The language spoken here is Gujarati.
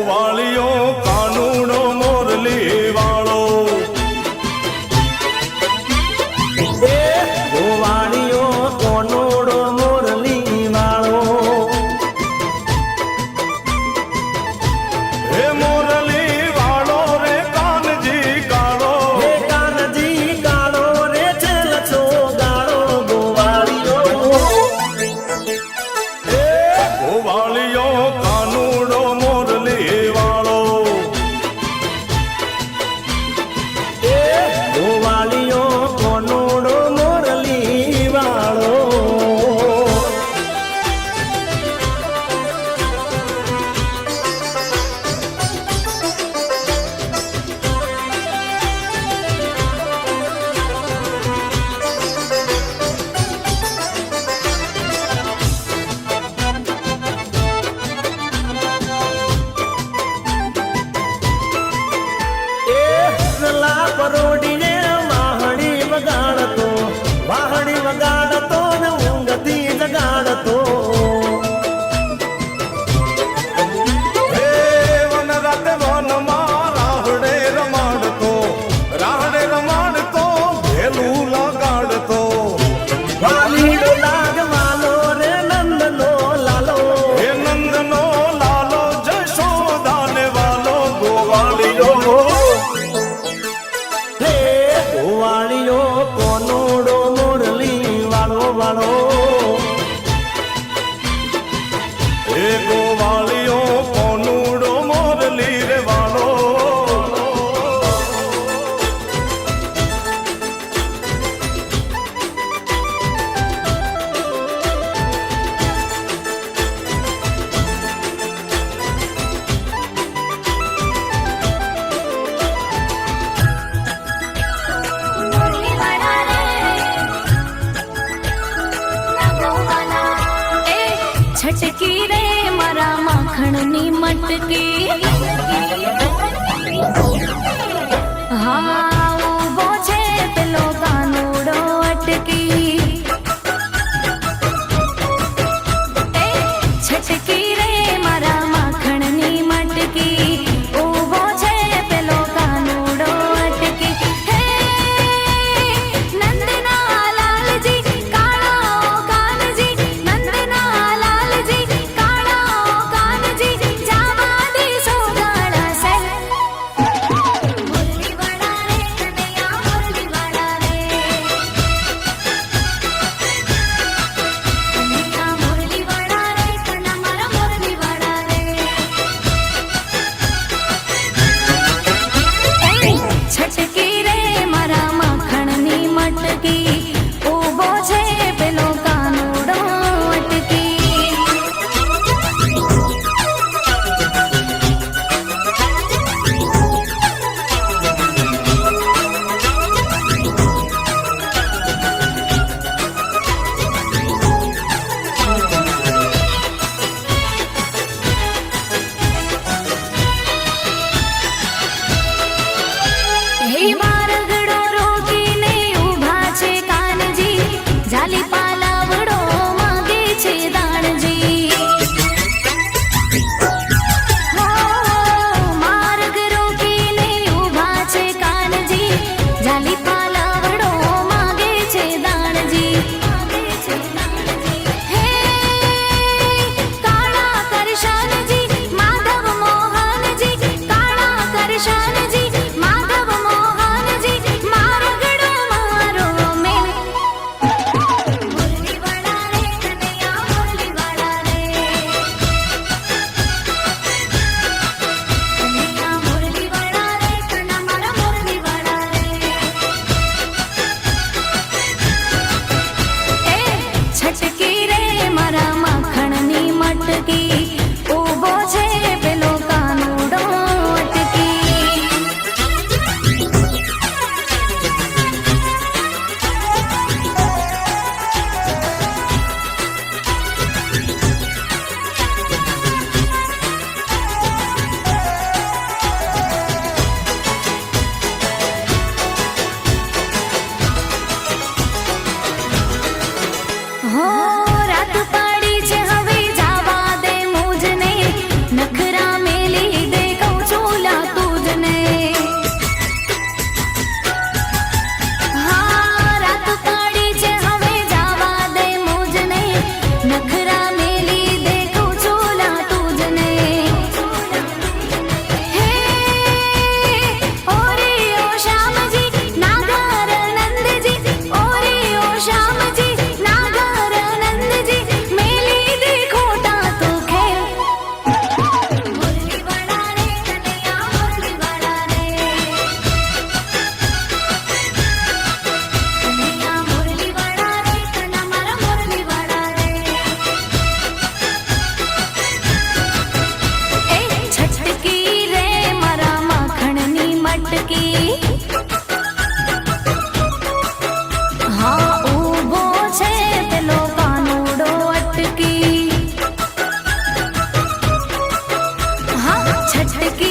ગોવાળિયો કાનુડો મોરલી વાળો ગોવાળિયો કોનોડો મોરલી વાળો હે મોરલી વાળો રે કાનજી કાળો હે કાનજી કાળો રે છેલછો ગાળો ગોવાળિયો હે ગોવાળિયો કાનુડો મોરલી વાળો ગોવાળિયો કોનોડો મોરલી વાળો રલા પરોડીને વાહડી વગાડતો ને ઊંઘથી જગાડતો હે વન રાતે વનમાં રાહડે રમાડતો ભેલું લગાડતો વાલીડો લાગવાલો રે નંદનો લાલો હે નંદનો લાલો જશોદાને વાલો ગોવાળિયો હે ગોવાળિયો કોનોડો મોરલી વાળો વાળો હે ગોવાળિયો કોનુડો મોરલી રે વાળો છટકી રે મારા માખણની મટકી હા ઉભો છે પેલો કાનુડો અટકી છટકી રે મારા માખણની મટકી ઉભો છે પેલો કાનુડો અટકી હે નંદના લાલજી કાળો કાનજી નંદના લાલજી કાળો કાનજી જાવા દે સોગાડા સે મુરલી વડા રે છટકી